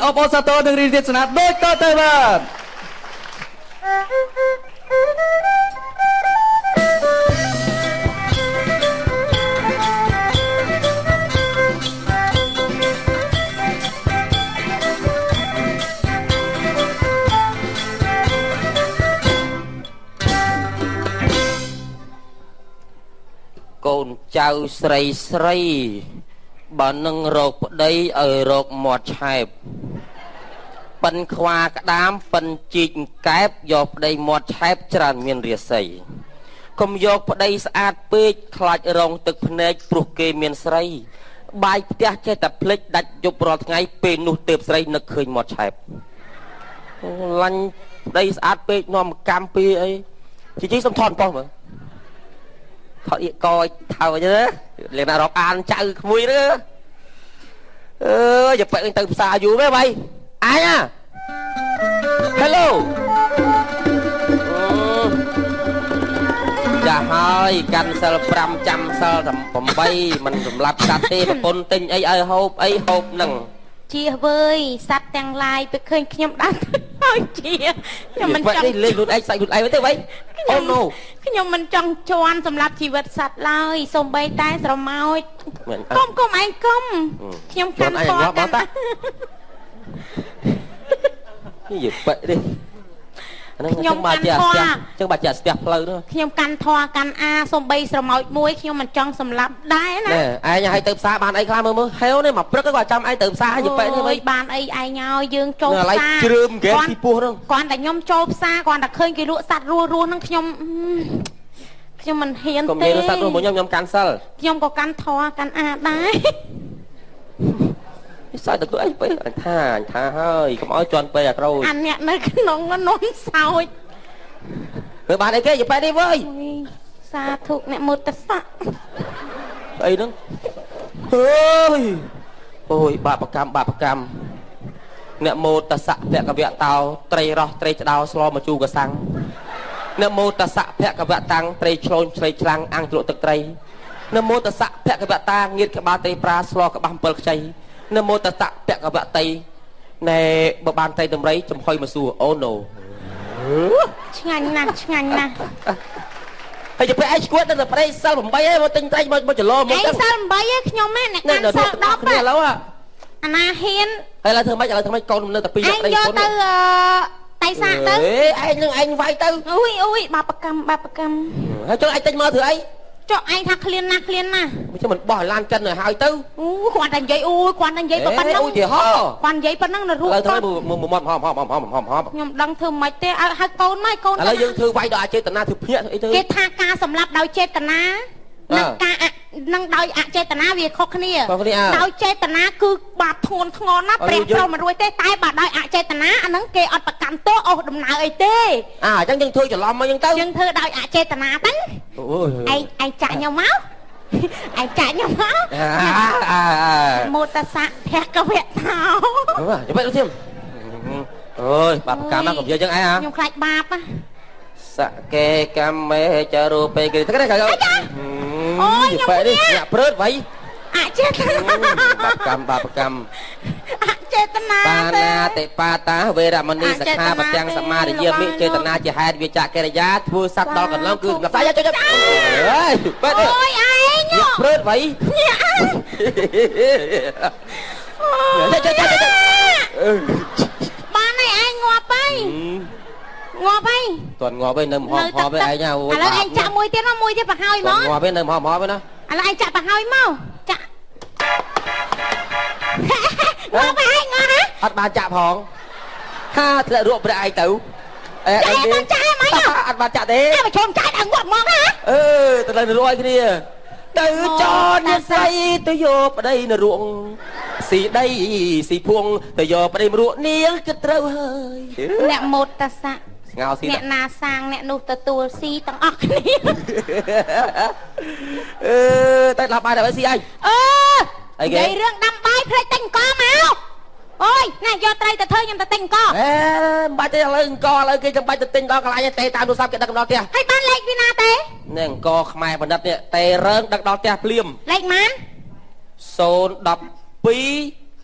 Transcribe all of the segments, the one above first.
អបអរសាទរនឹងរីករាយស្នាដូចតទៅបាទកូនចៅស្រីស្រីបើនឹងរកប្តីឲ្យរកមាត់ឆែបប៉ិនខ្វាក្តាមប៉ិនជីកកែបយកប្តីមាត់ឆែបច្រើនមានរាសីកុំយកប្តីស្អាតពេកខ្លាចរងទឹកភ្នែកព្រោះគេមានស្រីបាយផ្ទះចេះតែភ្លេចដាច់យប់រាល់ថ្ងៃពេលនោះទើបស្រីនឹកឃើញមាត់ឆែបឡាញ់ប្តីស្អាតពេកនាំកម្មពីអីជីសុំថតប៉ុស្តិ៍មើលថតអៀកកថើអញ្ចឹងណាលេងណារកអានចៅក្មួយទៅអើយอย่าបែកទៅផ្សារយូរទេបៃអញណា Hello ចាហើយកាន់សិល5ចាំសិល8មិនសម្លាប់សត្វទេប្រពន្ធទិញអីឲ្យហូបអីហូបនឹងជាវើយសត្វទាំងឡាយទៅឃើញខ្ញុំដាច់ហើយជាខ្ញុំមិនចង់លេងខ្លួនឯងសាច់ខ្លួនឯងទេបៃអូណូខ្ញុំមិនចង់ជន់សម្រាប់ជីវិតសត្វឡើយសូម្បីតែស្រមោចកុំឯងកុំខ្ញុំកាន់ធေါ်កាន់នេះយបែកទេខ្ញុំបាច់ជាស្ទះចឹងបាច់ជាស្ទះផ្លូវនោះខ្ញុំកាន់ធေါ်កាន់អាសំបីស្រមោចមួយខ្ញុំមិនចង់សម្លាប់ដែរណាឯងឲ្យទៅផ្សារបានអីខ្លះមើលហេវនេះមកព្រឹកក៏ចាំឯងទៅផ្សារយបែកនេះវិញបានអីឯងឲ្យយើងចូលផ្សារជ្រើមហ្គេមពីពោះនោះគាត់តែខ្ញុំចូលផ្សារគាត់តែឃើញគេលក់សត្វរស់ហ្នឹងខ្ញុំមិនហ៊ានទេកុំនិយាយសត្វរស់មកខ្ញុំកាន់សិលខ្ញុំក៏កាន់ធေါ်កាន់អាដែរសើចទៅអីពេកអញថាហើយកុំឲ្យជន់ពេកអាក្រូចអាអ្នកនៅក្នុងនំសោចមើលបានអីគេយបែកនេះវើយសាធុអ្នកមុតស័កអីហ្នឹងអើយអូយបាបកម្មអ្នកមោតស័កភគវៈតោត្រីរស់ត្រីឆ្ដោស្លមកជូរកសាំងអ្នកមោតស័កភគវៈតាំងត្រីឆ្លូនឆ្លៃឆ្លាំងអាំងជ្រក់ទឹកត្រីអ្នកមោតស័កភគវៈតាងៀតក្បាលត្រីប្រាស្លក្បាស់7ខ្ចីនមោតស័កភគវៈតីណែបើបានត្រីតម្រៃចំហុយមកសួរអូណូឆ្ងាញ់ណាស់ហើយទៅពេលឯងឈួតដល់ប្រៃសិល8ហើយមកទិញត្រីមកចលោមកទៅសិល8ឯងខ្ញុំហ្នឹងអ្នកកាន់សិល10គ្នាឥឡូវអាណាហ៊ានហើយឥឡូវធ្វើម៉េចកូននៅតែ2យកត្រីយកទៅតៃសាកទៅឯងនឹងឯងវាយទៅអូយបាបកម្មហើយចុះឯងទិញមកធ្វើអីចុះឯងថាឃ្លានណាស់មិនបោះឡានចិនឲ្យហើយទៅគាត់តែនិយាយគាត់តែនិយាយប៉ុណ្ណឹងគាត់និយាយប៉ុណ្ណឹងនៅរូបគាត់មកហមខ្ញុំដឹងធ្វើមិនទេឲ្យហៅកូនមកកូនឥឡូវយើងធ្វើវាយដល់អចេតនាធ្វើភ្ញាក់អីទៅគេថាការសម្លាប់ដោយចេតនានឹងដោយអចេតនាវាខុសគ្នាដោយចេតនាគឺបាបធ្ងន់ធ្ងរណាស់ព្រះព្រហ្មមិនរួចទេតែបើដោយអចេតនាអាហ្នឹងគេអត់ប្រកាន់ទោសអូសដំណើរអីទេអញ្ចឹងយើងធ្វើច្រឡំមកយើងទៅយើងធ្វើដោយអចេតនាទៅឯងចាក់ខ្ញុំមកមោតស័កភគវៈតោចាំបែរទៅទៀតអូយបាបកម្មណាកុំនិយាយចឹងឯងខ្ញុំខ្លាចបាបសកេកម្មមេចរូបេគេទៅគេអូយខ្ញុំនេះអ្នកព្រើតវៃអចេតនាបាបកម្មអចេតនាបាណាតិបាតាវេរមណីសិក្ខាបទាំងសមារិយាមិចេតនាជាហេតុវាចាកិរិយាធ្វើសត្វដល់កន្លងគឺសម្រាប់សាយចុចអើយបែរអូយឯងអ្នកព្រើតវៃបានឯងងាប់ហើយតន់ងាប់ហើយនៅហមឯងណាអូយឥឡូវឯងចាក់មួយទៀតបង្ហើយមកងាប់ហើយនៅហមឯណាឥឡូវឯងចាក់បង្ហើយមកចាក់ងាប់ហើយងាប់ហ៎អត់បានចាក់ផងហាធ្លាក់រក់ព្រះឯងទៅអីបានចាក់ហ្មងអត់បានចាក់ទេតែមកជុំចាក់ដល់ងាប់ហ្មងហ៎ទៅលើរក់ឲ្យគ្នាទៅចនអ្នកស្រីទៅយកប្តីនៅរួងស៊ីដីស៊ីភួងទៅយកប្តីមរក់នាងគិតត្រូវហើយអ្នកមោតស័កអ្នកណាសាងអ្នកនោះទទួលស៊ីទាំងអស់គ្នាតែដល់បាយដល់ស៊ីអីអីគេរឿងដាំបាយភ្លេចទិញអង្គមកអូយណាយកត្រីទៅធ្វើខ្ញុំទៅទិញអង្គមិនបាច់ទេឥឡូវអង្គឥឡូវគេចាំបាច់ទៅទិញដល់កន្លែងទេតាមទូរស័ព្ទគេដឹកដល់ផ្ទះហើយបានលេខពីណាទេនេះអង្គខ្មែរបណ្ឌិតនេះទេរើងដឹកដល់ផ្ទះភ្លាមលេខម៉ាន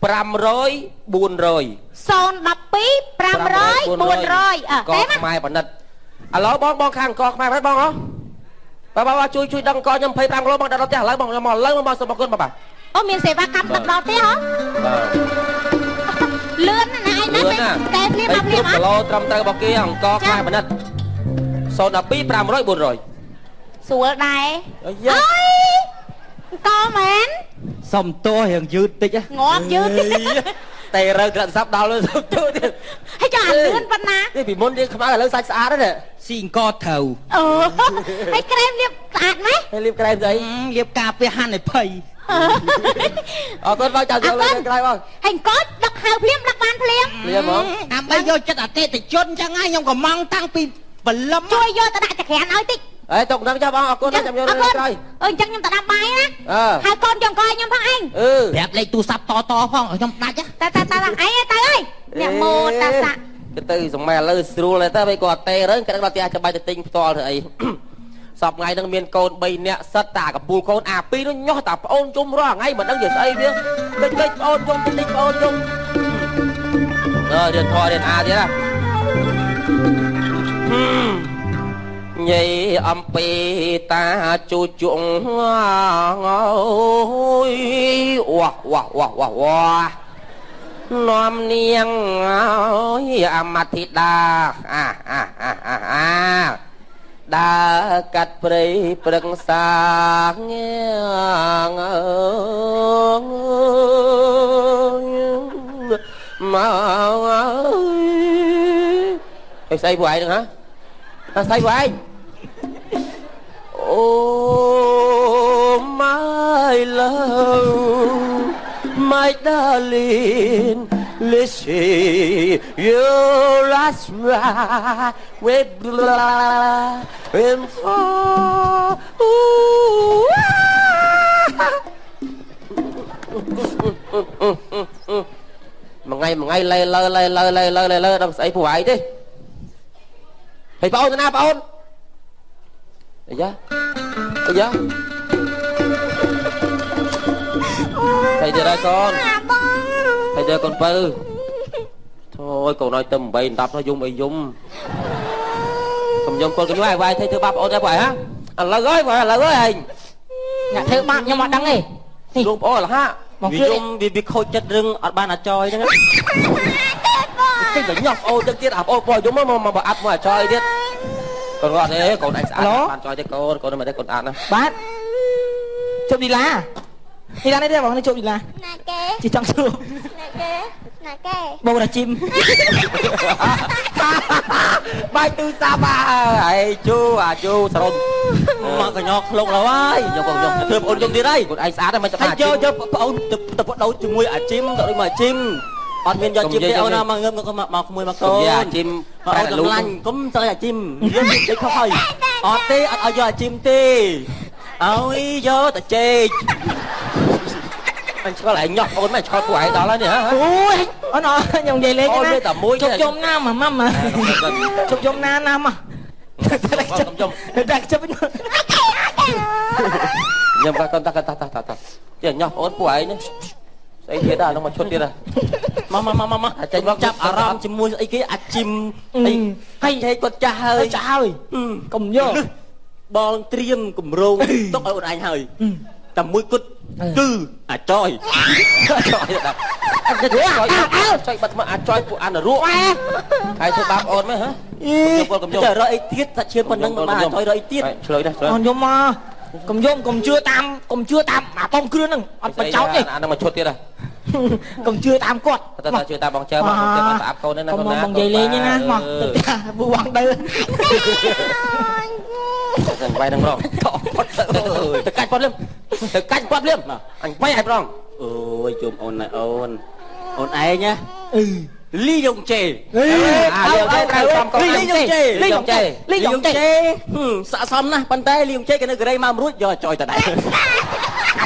012 500 400 012 500 400កខ្មែរបណ្ឌិតឥឡូវបងខាងកខ្មែរហ្នឹងបងហ៎បាទជួយដឹងកខ្ញុំ25គីឡូបងដល់ផ្ទះឥឡូវបងខ្ញុំមកឥឡូវបងសូមអរគុណបាទអូមានសេវាកម្មដឹកដល់ផ្ទះហ៎បាទលឿនណាស់ឯណាតែភ្លាមអត់គីឡូត្រឹមត្រូវរបស់គេអង្គខ្មែរបណ្ឌិត012 500 400ស្រួលដែរអើយកមែនសុំតោះរៀងយឺតតិចងាប់យឺតតែរើក្រាក់សាប់ដល់លើសុំតោះទៀតហើយចុះអាលឿនប៉ុណ្ណានេះពីមុនយើងខ្មៅឥឡូវសាច់ស្អាតហ្នឹងស៊ីអង្គត្រូវអូហើយក្រែមលាបស្អាតម៉េចហើយលាបក្រែមស្អីលាបការពារហានិភ័យអរគុណបងចាំចូលលើក្រោយបងហើយកូចដឹកហៅភ្លាមដឹកបានភ្លាមភ្លាមហ្មងដើម្បីយកចិត្តអតិថិជនចឹងហើយខ្ញុំក៏ម៉ងតាំងពីបលឹមជួយយកទៅដាក់ចក្រានឲ្យតិចអេទុកនឹងចាបងអរគុណចាំយកលើក្រោយអញ្ចឹងខ្ញុំទៅដាក់បាយណាហើយកូនខ្ញុំក៏ឲ្យខ្ញុំផងឯងប្រាប់លេខទូរស័ព្ទតផងខ្ញុំដាច់តែអីទៅអើយអ្នកម៉ូតាសាទៅសម័យឥឡូវស្រួលទៅវិញគាត់តេរើគាត់ដល់ផ្ទះចាំបាយទៅទិញផ្ទាល់ទៅអីសពថ្ងៃហ្នឹងមានកូន3នាក់សិតតាកពូលកូនអា2នោះញាស់តាប្អូនជុំរាល់ថ្ងៃមិនដឹងជាស្អីវាតិចប្អូនជុំតិចប្អូនជុំរៀនធေါ်រៀនអាទៀតណាញ៉ៃអំពីតាជូជុងអើយវ៉ានាំនាងអើយអមតិតាដើរកាត់ព្រៃប្រឹងសាងមកអើយស្អីពួកឯងហ្នឹងហ៎ស្អីពួកឯងOh my love my darling listen your last cry with and for một ngày lê đâu xảy phụ ai thế thầy bảo ôn na bảo ôn thấy chưa thầy chưa đây con thầy chưa con pư thôi cậu nói tầm bày tập nó dung bày dung cầm dung con cái nhái vai thầy thưa bắp ôn ra phải hả là gói phải là gói hình nhà thưa bắp nhưng mà đăng đi dung ôn là ha vì dung vì khôi chất rừng ở ban là trôi đấy cái phải nhọc ô chân tiết ạp ô bò dung mà bà ạp mà trôi tiết còn gọi thế còn anh xã bạn trôi cho con mà đây còn ăn bát chụp đi lá đây đây bảo nó chụp đi lá chỉ trong xương bầu là chim bài tư sa ba ấy chú sron mà cái nhóc lục rồi ấy nhóc thơm ôn dung đi đây còn anh xã đây mà chụp chơi ôn tập bắt đầu chim mui chim tao đi mà chim on miền do chim đeo nào mà ngâm mà mui mà con chim mà ôn lành cũng chơi là chim đấy không phải on tê ở giờ chim tê ôi giờ ta chê anh có lại nhóc ôn mày cho tuổi đó là nhỉ ui nó nhung vậy lên nha chụp chôm nam mà mâm mà chụp chôm nam mà chụp nhầm con ta chứ nhóc ôn tuổi nhá ấy thế đó nó mà chốt đi ra mà chạy vào chắp aram chim mua ấy cái chim hay con cha hơi cùng vô bon triêm cùng rôn tóc ở anh hơi tầm mũi cút cư trôi trôi bật mà trôi phụ ăn ở ruộng hay thôi bác ôn mấy hả chờ rồi tiết thật chưa còn nâng mà thôi rồi tiết còn vô mà cùng chưa tam mà bông cưa nâng ăn bánh cháu nhỉ ăn mà chốt tiết à cùng chưa tam quạt ta chưa tam bong chơi mà tạm câu nên là con bong dây lên nha mà bu quăng đây quay đằng rong thực canh quát liêm anh quay ai rong ôi chùm ôn này ôn ai nhá ly dòng chè ly dòng chè sợ xóm nè bàn tay ly dòng chè cái nơi đây mà rút rồi trời tại đây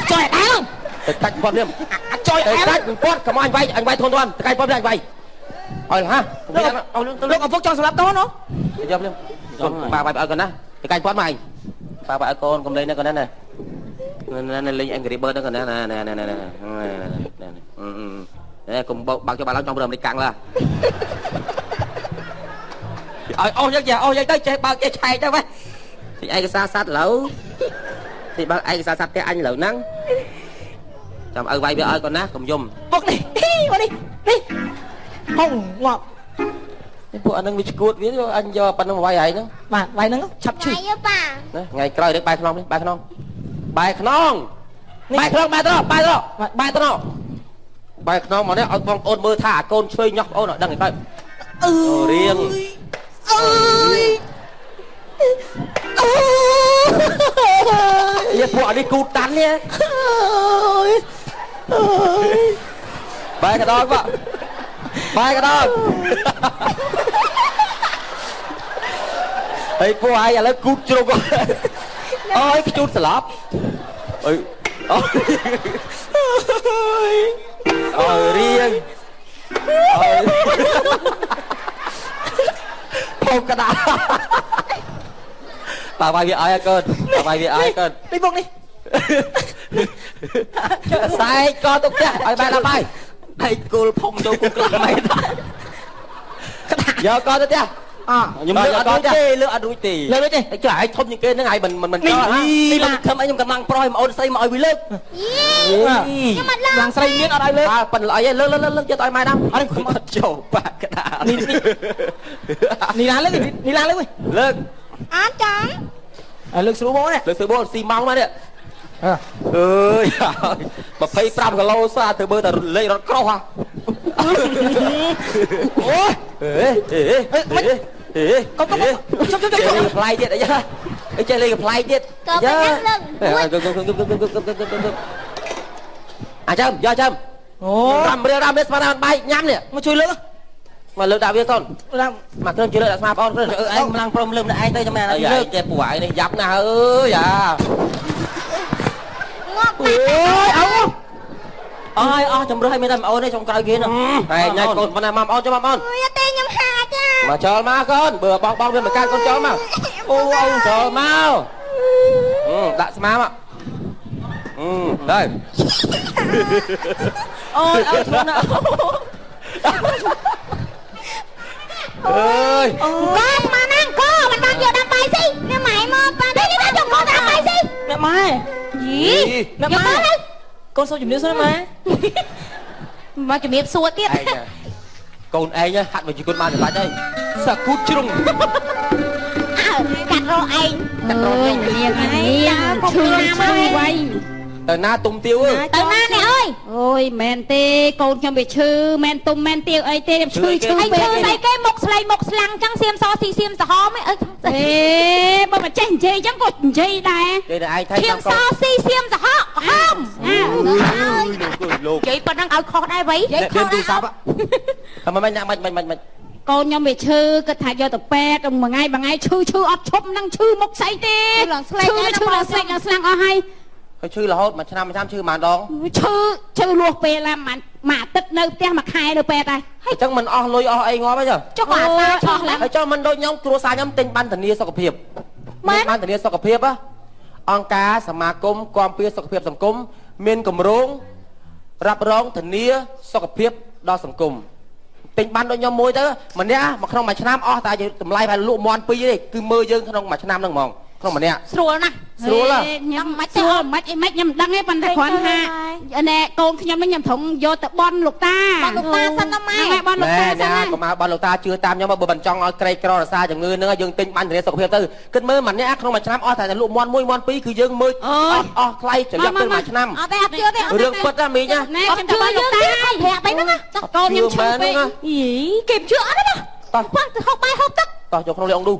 trời đấy không thực canh quát liêm trời đấy quát cảm ơn anh vay thôn đoan thực canh quát liêm anh vay rồi ha lúc ông phúc cho slap đó nó liêm bà ở gần á thực canh quát mày bà con cầm lên đây con đây này lên anh gửi bơ đó con nè cùng bao cho bà làm trong rừng đi căng là ô giấc tới chơi bao chơi chạy đâu vậy thì ai cái xa sát lẩu thì bao ai cái xa sát cái anh lẩu nắng chồng ơi vay với ơi con nát cùng dùng bốc đi đi không ngọt phụ anh đang bị cuột biết anh do pan nó vay ấy nữa bà vay nó chập chửi ngày coi được bài khăn đi bài khăn bài khăn bài khăn mà đấy ông bong ôn mơ thả côn chơi nhóc ôn ở đằng này coi riêng phụ đi cụt tán nhé bài cái đó vợ bài cái đó ấy phụ ai là cụt chưa con ôi cái chút slop riêng không cái đó bà vay việc ai cơn bà vay việc ai cơn đi bốc đi sai con tôi kia ai bài là bài đây cô phong cho cô làm mày giờ con tôi kia nhưng mà con lựa đuôi tì cái ai thông những cái nó ngày mình cho đi làm thơm anh nhưng cầm năng proi mà ôn xây mà ôi bị lướt nhưng mà làm xây miếng ở đây lướt phần lại lướt cho tôi mai đâu anh cũng mất chỗ bạc cái nào đi làm lấy lướt ăn trắng lướt số bố này lướt số bố xi măng mà đấy ơi mà phải pram cái lô xa từ bơ từ lấy nó câu hả ôi có chơi lên play chết đấy nhá chơi lên play chết nhá châm do châm ram biết mà bay nhắm nè mà chui lưỡi mà lưỡi đạo biết con mà cơn chui lưỡi là smart on anh đang prom lưng lại anh tới cho mẹ là lưỡi chơi của ai này dập nào ơi à ôi chồng rơi mấy năm ôn đây trong cày kia nè này nhảy con con này mắm on cho mắm on mà chờ ma con bữa bong lên mà can con chó mà ô ông chờ mau đã smart ạ đây ôi ông xuống nào ơi con mà năng co mình đang vô đám bay gì nhưng mày mà đây đi ra cho con đám bay gì mẹ mai gì mẹ mai con sao chụp điếu xuống mai mà chụp điếu xua tiếp con ai nhá hạt vào chỉ con ma để lại đây sợ cút chung cắt rô anh chưa nam quay tờ na tung tiêu ơi tờ na này ơi ôi men tê con trong bị chư men tung men tiêu ấy tê đem chư chư hay chư lấy cái một slang trắng xiêm so xì xiêm so mấy ê bao mà chèn chê chẳng có chê đây đây là ai thay xiêm so xì xiêm so không chị còn đang ở kho đây vậy vậy kho đây sao ạ mà mày con nhóm bị chư cái thằng do tập pe trong mà ngay chư ọt chôm năng chư một say tê chư là slang ở hay chư là hốt mà năm chư mà đó chư luộc pe là mà tích nơi te mà khai đâu pe đây chắc mình lôi ai ngó bây giờ cho quả sao cho mình đôi nhóm cua xa nhóm tên ban thần nia sau cập hiệp ban thần nia sau cập hiệp á ông cáสมาคมความเพียรสุขภาพสังคมមានគម្រោងរ៉ាប់រងធានាសុខភាពដល់សង្គមពេញបានដូចខ្ញុំមួយទៅម្នាក់មកក្នុងមួយឆ្នាំអស់តែតម្លៃតែលក់មន់ពីរទេគឺមើលយើងក្នុងមួយឆ្នាំហ្នឹងហ្មងក្នុងម្នាក់ស្រួលណាស់ស្រួលញ៉ាំមិនស្រួលមិនអីមិនខ្ញុំមិនដឹងទេប៉ុន្តែគ្រាន់ថាណែកូនខ្ញុំនេះខ្ញុំត្រង់យកទៅបន់លោកតាសិនទៅម៉ែបន់លោកតាសិនណាកុំឲ្យបន់លោកតាជឿតាមខ្ញុំបើមិនចង់ឲ្យក្រីក្ររសារជំងឺហ្នឹងយើងទិញបានធានាសុខភាពទៅគិតមើលម្នាក់ក្នុងមួយឆ្នាំអស់តែលក់មន់មួយមន់ពីរគឺយើងមើលអស់ថ្លៃប្រយោជន៍ទៅមួយឆ្នាំអត់ទេអត់ជឿទេរឿងពិតណាមីងណាណែខ្ញុំជឿលោកតាប្រាប់អីហ្នឹងកូនខ្ញុំឈឺពេកយីគេជឿអត់ទេណាតោះហូបបាយហូបទឹកតោះយកក្នុងលាងអងឌូ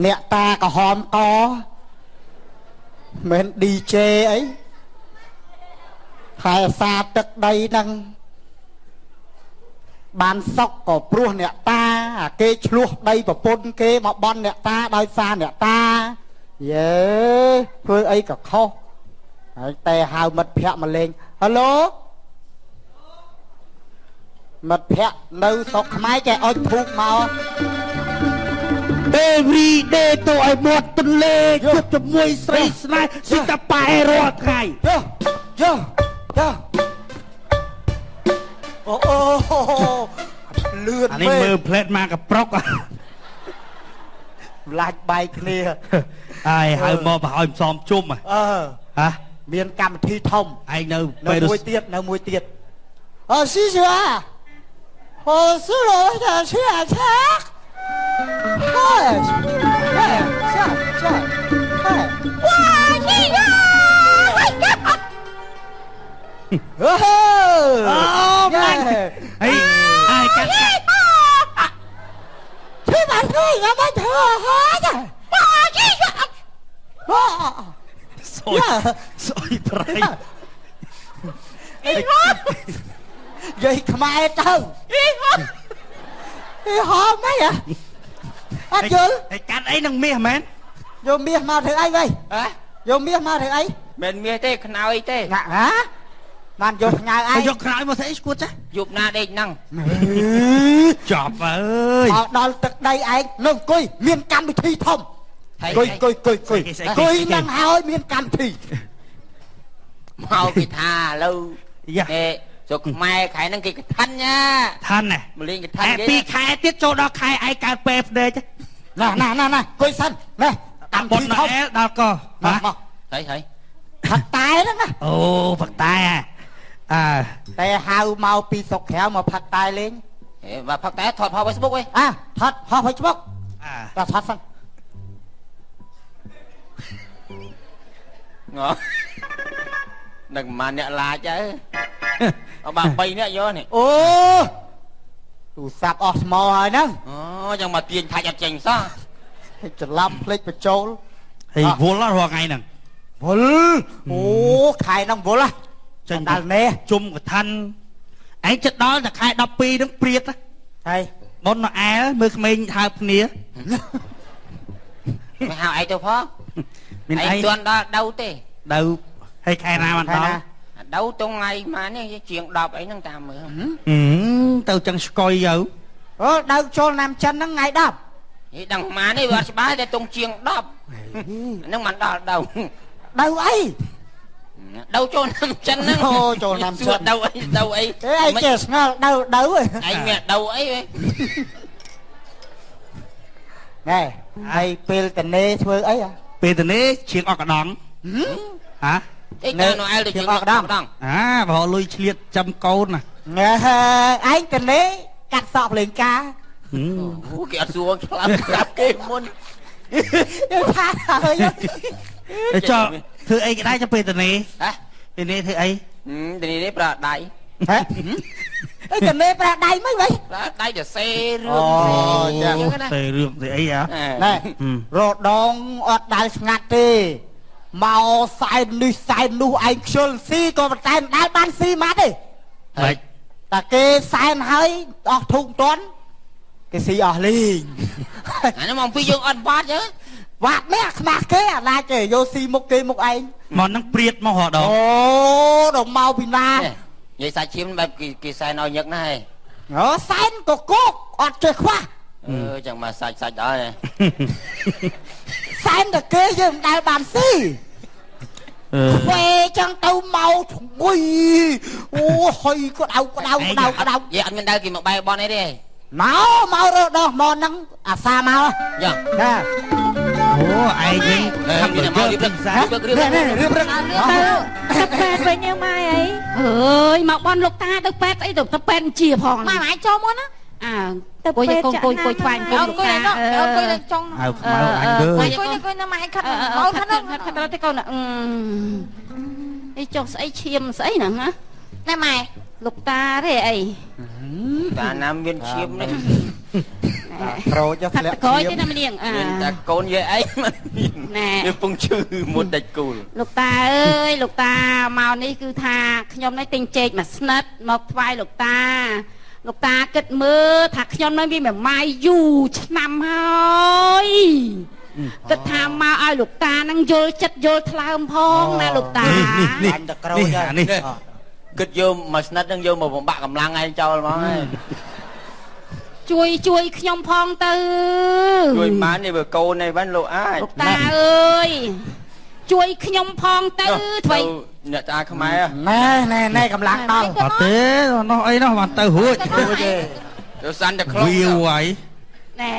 អ្នកតាក្រហមកមិន DJ អីខែសាទឹកដីហ្នឹងបានសុកក៏ព្រោះអ្នកតាគេឆ្លោះដីប្រពន្ធគេមកបន់អ្នកតាដោយសារអ្នកតាយេធ្វើអីក៏ខុស ហើយតែហៅមិត្តភ័ក្តិមកលេងហេឡូមិត្តភ័ក្តិនៅស្រុកខ្មែរចេះអុជធូបមក Every day ទៅឲ្យមាត់ទន្លេជួបជាមួយស្រីស្នេហ៍ស៊ីតាប៉ែរាល់ថ្ងៃយោអូលឿនអានេះមើលផ្លែតមកកប្រុកឡាច់បែកគ្នាហើយហៅមកបរហើយផ្សំជុំហ៎មានកម្មវិធីធំឯងនៅមួយទៀតអូស៊ីជើអូស៊ូឡូតាឈាឆាហើយចាហើយវ៉ាជីយ៉ាអូម៉ែអីកាត់ធ្វើបានធ្វើយ៉ាងម៉េចធ្វើហើយវ៉ាជីយ៉ាវ៉ាសុយប្រៃយាយខ្មែរទៅហោម៉េចអត់យល់ឯកាត់អីនឹងមាសមែនយកមាសមកធ្វើអីវិញយកមាសមកធ្វើអីមិនមាសទេខ្នើយទេហ៎បានយកខ្នើយអីយកខ្នើយមកស្អីស្គួតចាយប់ណាដេកហ្នឹងចប់អើយមកដល់ទឹកដីឯងនៅអង្គុយមានកម្មវិធីធំអង្គុយនឹងហើយមានកម្មវិធីមកគេថាឥឡូវទេចុកខ្មែរខែហ្នឹងគេកថាន់ណាថាន់ណាមកលេងកថាន់គេ2ខែទៀតចូលដល់ខែឯកើតពេលភ្នែកណាអង្គុយសិនណាតាមបុនណែលដល់កមកហើយផឹកតែហ្នឹងណាអូផឹកតែតែហៅមកពីស្រុកក្រៅមកផឹកតែលេងបាទផឹកតែថតផុស Facebook ឯងថតផុស Facebook បាទថតសិននឹងប៉ុន្មានអ្នកឡាចទៅអត់បាន3អ្នកយកនេះអូទូរស័ព្ទអស់ស្មោហើយហ្នឹងអូយ៉ាងមកទាញថាច់អត់ចេញសោះច្រឡំភ្លេចបញ្ចូលហើយវល់រាល់ថ្ងៃហ្នឹងវល់អូខែហ្នឹងវល់ចេញដល់នេះជុំកថាន់ឯងចិត្តដល់តែខែ12ហ្នឹងព្រាតហើយបុនណែលមើលក្មេងហើបគ្នាមិនហៅឯងទៅផងមានឯងទាន់ដល់ដៅទេដៅហើយខែណាបានដល់ដៅតថ្ងៃម៉ានេះជាង10អីហ្នឹងតាមមើលទៅចឹងស្កុយទៅអូដៅចូលណាំចិនហ្នឹងថ្ងៃ10ហីដឹងម៉ានេះវាអត់ច្បាស់តែតុងជាង10ហ្នឹងមិនដល់ដៅអីដៅចូលណាំចិនហ្នឹងអូចូលណាំចិនដៅអីឯងចេះស្ងល់ដៅឯងមានដៅអីណែហើយពេលតនេធ្វើអីពេលតនេជាងអកដងហ៎អីនៅអែលទៅជាងអកដងបរលុយឆ្លៀតចាំកូនណាឯងតនេកាត់សក់ភ្លេងការគេអត់សួរឆ្លាប់ប្រាប់គេមុនថាហើយចុះធ្វើអីក៏ដែរចាំពេលតនេពេលនេះធ្វើអីតនេនេះប្រើដៃហ៎អីតនេប្រើដៃមិនវិញប្រើដៃទៅសេរឿងចឹងណាសេរឿងស្អីណែរដងអត់ដាល់ស្ងាត់ទេមកសែននេះសែននោះឯងខ្ជិលស៊ីក៏ប៉ុន្តែមិនដែលបានស៊ីម៉ាត់ទេហើយតែគេសែនហើយអស់ធុងតន់គេស៊ីអស់លីងអានេះមកពីយើងអត់វត្តទេវត្តនេះខ្មាស់គេអាឡាចទេយកស៊ីមុខគេមុខឯងមកនឹងព្រាតមករដងអូដល់មកពីណានិយាយសាច់ឈាមបែបគេសែនឲ្យញឹកណាស់អូសែនក៏គោកអត់ចេះខ្វះចឹងមកសាច់ដល់សែនតែគេយើងមិនដែលបានស៊ីវេចឹងទៅមកឈ្ងុយអូហើយក្តៅនិយាយអត់មានដើរគេមកបែបបនអីទេមករកដោះមកហ្នឹងអាសាមកយ៉ាងណាអូឯងវិញខាងនេះមករៀបរឹករៀបរឹកទៅពេទ្យវិញយើងមកអីអើយមកបនលោកតាទៅពេទ្យអីទៅពេទ្យជាផងមកអាចចូលមុនណាទៅពេទ្យកូនស្វាញកូនលោកតាអង្គុយលេងចុងហៅខ្មៅអញវើអង្គុយនៅម៉ែខាត់មកខាត់ទៅកូនអីចុះស្អីឈាមស្អីហ្នឹងណាណែម៉ែលោកតាទេអីតាណាមមានឈាមនេះប្រូចធ្លាក់ក្រោយទេណាម្នាងមានតែកូនយាយឯងមិនណែវាពងឈឺមុនដាច់គូលលោកតាអើយលោកតាមកនេះគឺថាខ្ញុំនេះទិញចេកមួយស្និតមកថ្វាយលោកតាគិតមើលថាខ្ញុំនៅវាមួយម៉ាយយូរឆ្នាំហើយ គិតថាមកឲ្យលោកតានឹងយល់ចិត្តយល់ថ្លើមផងណាលោកតានេះនេះគិតយកមកស្និតនឹងយកមកបំបាក់កម្លាំងឯងចោលមកហើយជួយខ្ញុំផងទៅជួយបាននេះបើកូននេះវិញលោកអាចលោកតាអើយជួយខ្ញុំផងទៅធ្វើអ្នកតាខ្មែរណែកម្លាំងដល់អត់ទេនោះអីនោះបានទៅរួចទេទៅសាន់តែខ្លួនវាវ៉ៃណែ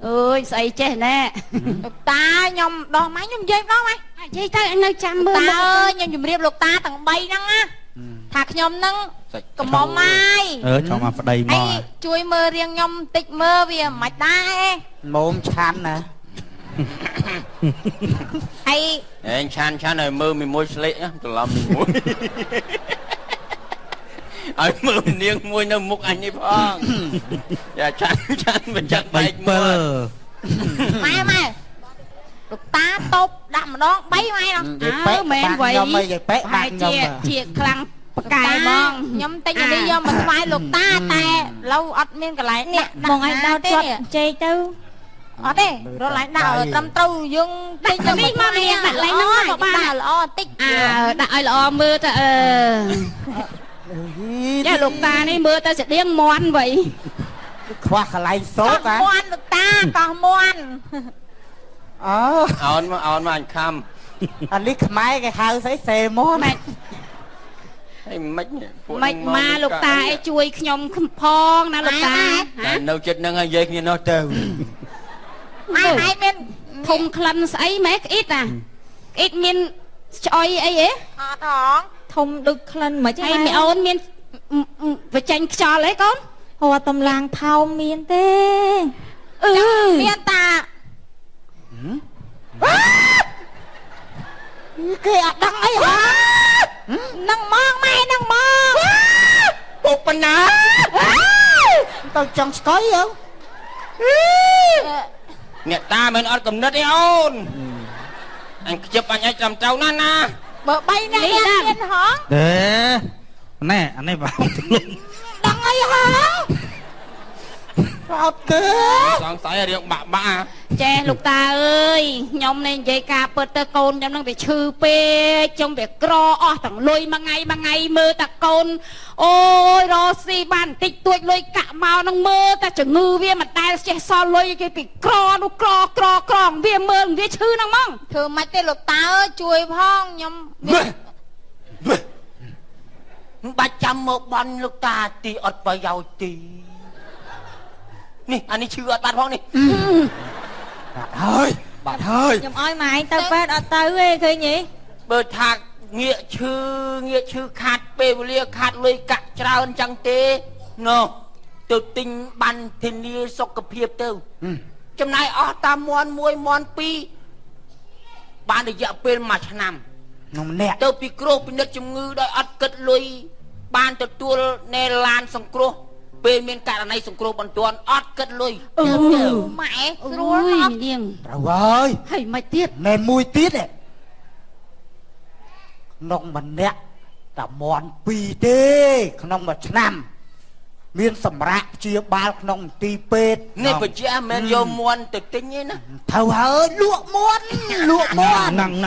អើយស្អីចេះណែលោកតាខ្ញុំដោះម៉ែខ្ញុំនិយាយម្ដងម៉ែនិយាយទៅនៅចាំមើលតាអើយខ្ញុំជម្រាបលោកតាទាំង3ហ្នឹងណាថាខ្ញុំហ្នឹងកំមុំហើយចង់មកប្តីមកជួយមើលរៀងខ្ញុំតិចមើលវាមិនខ្មិចដែរមុំឆាន់ណាហើយឯងឆានឲ្យមើលមួយស្លេកច្រឡំមួយឲ្យមើលនាងមួយនៅមុខអញនេះផងយ៉ាឆានមិនចាក់បែកមើលម៉ែលោកតាតបដាក់ម្ដង3ម៉ែនោះមែនវ៉ៃខ្ញុំមិននិយាយប៉ែបាក់ខ្ញុំជាខ្លាំងបកែបងខ្ញុំទិញអានេះយកមកថ្វាយលោកតាតែឡូវអត់មានកន្លែងនេះបងឲ្យដោតគាត់ចេកទៅអត់ទេរកឡើងដាក់ត្រឹមត្រូវយើងទិញទៅនេះមកមានដាក់ឡើងនោះក៏បានល្អបន្តិចដាក់ឲ្យល្អមើលទៅចាលោកតានេះមើលទៅស្តៀងមន់វ៉ៃខ្វះកន្លែងសោកហ៎មន់លោកតាកោះមន់អូនមកអញខំអានេះខ្មែរគេហៅស្អីសេមន់ហីមិនមកលោកតាឲ្យជួយខ្ញុំផងណាលោកតានៅចិត្តហ្នឹងហើយនិយាយគ្នានោះទៅម៉ែមានធំក្លិនស្អីម៉ែក្អ៊ីតក្អ៊ីតមានឆ្អុយអីហ៎អត់ហងធំដូចក្លិនមិនហើយមីអូនមានបញ្ចេញខ្យល់អីកូនហៅតំឡាងថោមមានទេមានតាគេអត់ដឹងអីហ៎នឹងមកម៉ែនឹងមកពុកប៉ុណ្ណាទៅចង់ស្កុយហ៎អ្នកតាមិនអត់កំណត់ទេអូនអញខ្ជិបអញឲ្យចាំត្រូវណាបើ3នាក់មានហងទេណែអានេះបងទលំដឹងអីហ៎អត់ទេសង្ស័យរឿងបាក់ចេះលោកតាអើយខ្ញុំនេះនិយាយការពិតទៅកូនខ្ញុំនឹងវាឈឺពេកខ្ញុំវាក្រអស់ទាំងលុយមួយថ្ងៃមើលតាកូនអូយរស់ស៊ីបានបន្តិចតួចលុយកាក់មកនឹងមើលតែជំងឺវាមិនដែលចេះសល់លុយគេពីក្រនោះក្រវាមើលវាឈឺហ្នឹងហ្មងធ្វើម៉េចទេលោកតាអើយជួយផងខ្ញុំមិនបាច់ចាំមកបន់លោកតាទីអត់ប្រយោជន៍ទីនេះអានេះឈឺអត់បាត់ផងនេះបាត់ហើយខ្ញុំឲ្យម៉ែទៅពេទ្យអត់ទៅទេឃើញទេបើថាងាកឈឺខាត់ពេលវេលាខាត់លុយកាក់ច្រើនចឹងទេណូទៅទិញបានធានាសុខភាពទៅចំណាយអស់តាមមន់1មន់2បានរយៈពេល1ឆ្នាំខ្ញុំម្នាក់ទៅពីគ្រោះពិនិត្យជំងឺដោយអត់គិតលុយបានទទួលណែឡានសង្គ្រោះពេលមានករណីសង្គ្រោះបន្ទាន់អត់គិតលុយម៉ែស្រួលអត់នាងត្រូវហើយហើយមិនទៀតមែនមួយទៀតទេក្នុងម្នាក់តែមន់2ទេក្នុងមួយឆ្នាំមានសម្រាប់ព្យាបាលក្នុងមន្ទីរពេទ្យនេះបជាមិនយកមន់ទៅទិញទេណាត្រូវហើយលក់មន់ហ្នឹ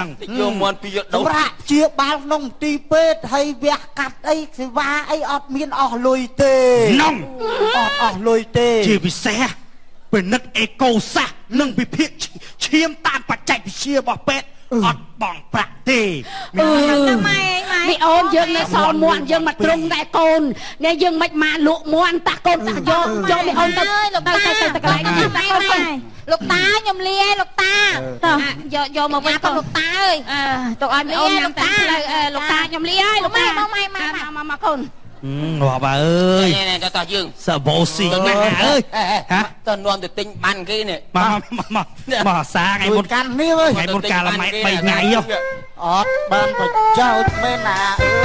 ងយកមន់ពីយកដូរសម្រាប់ព្យាបាលក្នុងមន្ទីរពេទ្យហើយវះកាត់អីសេវាអីអត់មានអស់លុយទេហ្នឹងអស់លុយទេជាពិសេសពិនិត្យអេកូសាសនិងវិភាគឈាមតាមបច្ចេកវិទ្យារបស់ពេទ្យអត់បងប្រាក់ទេម៉ែមីអូនយើងនៅសល់មាន់យើងមកត្រង់ដែរកូននេះយើងមិនមកលក់មាន់តាកូនតាយកមីអូនទៅកន្លែងនេះម៉ែលោកតាខ្ញុំលាយលោកតាតោះយកមកវិញទៅលោកតាអើយទៅឲ្យមីអូនញ៉ាំតាមផ្លូវលោកតាខ្ញុំលាយហើយលោកតាមកកូនងាប់អើយនេះតោះយើងសបោស៊ីណាអើយហ៎តើនាំទៅទិញបានគេនេះមកសាថ្ងៃមុនកាន់នេះអើយថ្ងៃមុនកាលម៉ែ3ថ្ងៃអត់បានប្រចោតមែនណាអើ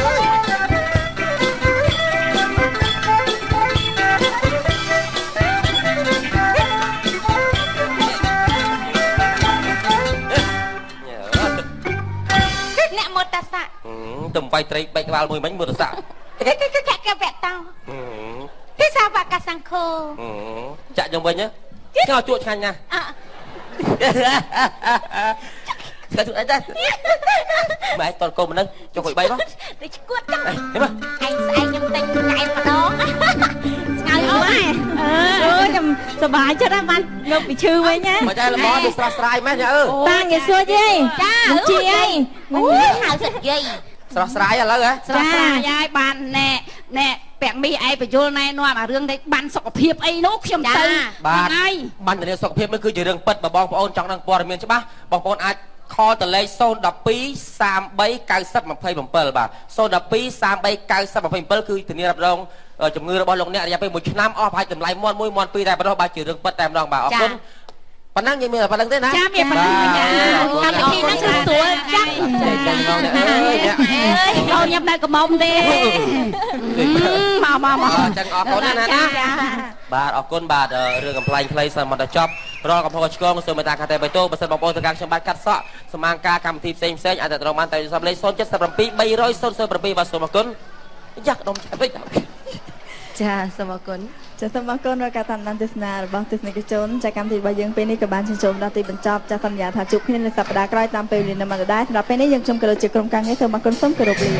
យអ្នកមុតតាសាទំបាយត្រីបែកក្បាលមួយមិញមុតតាសាគេវៈតោគេសាវកាសង្ឃោចាក់យ៉ាងវិញឆ្ងល់ជក់ឆ្ងាញ់ណាស់ Cái tụi ấy đây. Mày toàn cô mình nâng cho quỷ bay không? Đi quất chắc. Thế mà. Anh nhầm tình chạy mà đó. Ngồi ôm này. Nhầm sờ bài cho ra bạn ngọc bị chư với nhá. Mà trai là bó đi srai mấy nhá. Ta ngày xưa chứ. Cha chị ấy. Ui hào thật gì. Srai à lâu hả? Srai ai bàn nè nè. Bẹn mi ai phải vô này nó mà rương đấy ban sọc hiệp ấy nó không tư. Bạn ban này sọc hiệp mới cứ chỉ rương bật mà bong ôn trong đang bò miền chứ bác. Bong ôn ai kho tờ lê xôn đập pí sam bay cao sấp mà phơi bằng pơ bà xôn đập pí sam bay cao sấp mà phơi pơ cứ từ niên rong chồng ngư bao lồng nè nhàไปmột nămอhai tầm lại mòn môi mòn pi đại bắt đầu ba chữ rừng bật tèm rong bà ở quân bạn năng như mình là bạn năng thế nào? Cha mẹ bạn năng nhà. Làm thì nó cứ tuổi chắc. Đâu nhập đây có mông đi. Mà. Chẳng ở con nè nè. Bà ở con bà rừng cầm play play xong mà đã chop. Rồi cầm thôi con rồi người ta khai tay bài tô, bớt bong bóng từ các trong ban cắt sọ, mang ca cầm thịt xem ai tại trong ban tay xong lấy xôn chất sập pi bay rồi xôn pi và xôn mà cún. Giặc đông chả biết. ចាសូមអរគុណចាសូមអរគុណរាល់ការតាមដានទស្សនារបស់ទស្សនិកជនចាកម្មវិធីរបស់យើងពេលនេះក៏បានចូលដល់ទីបញ្ចប់ចាសន្យាថាជួបគ្នានៅសប្តាហ៍ក្រោយតាមពេលវេលានៅមកដដែលសម្រាប់ពេលនេះយើងខ្ញុំក៏ដូចជាក្រុមការងារសូមអរគុណសូមគោរពលា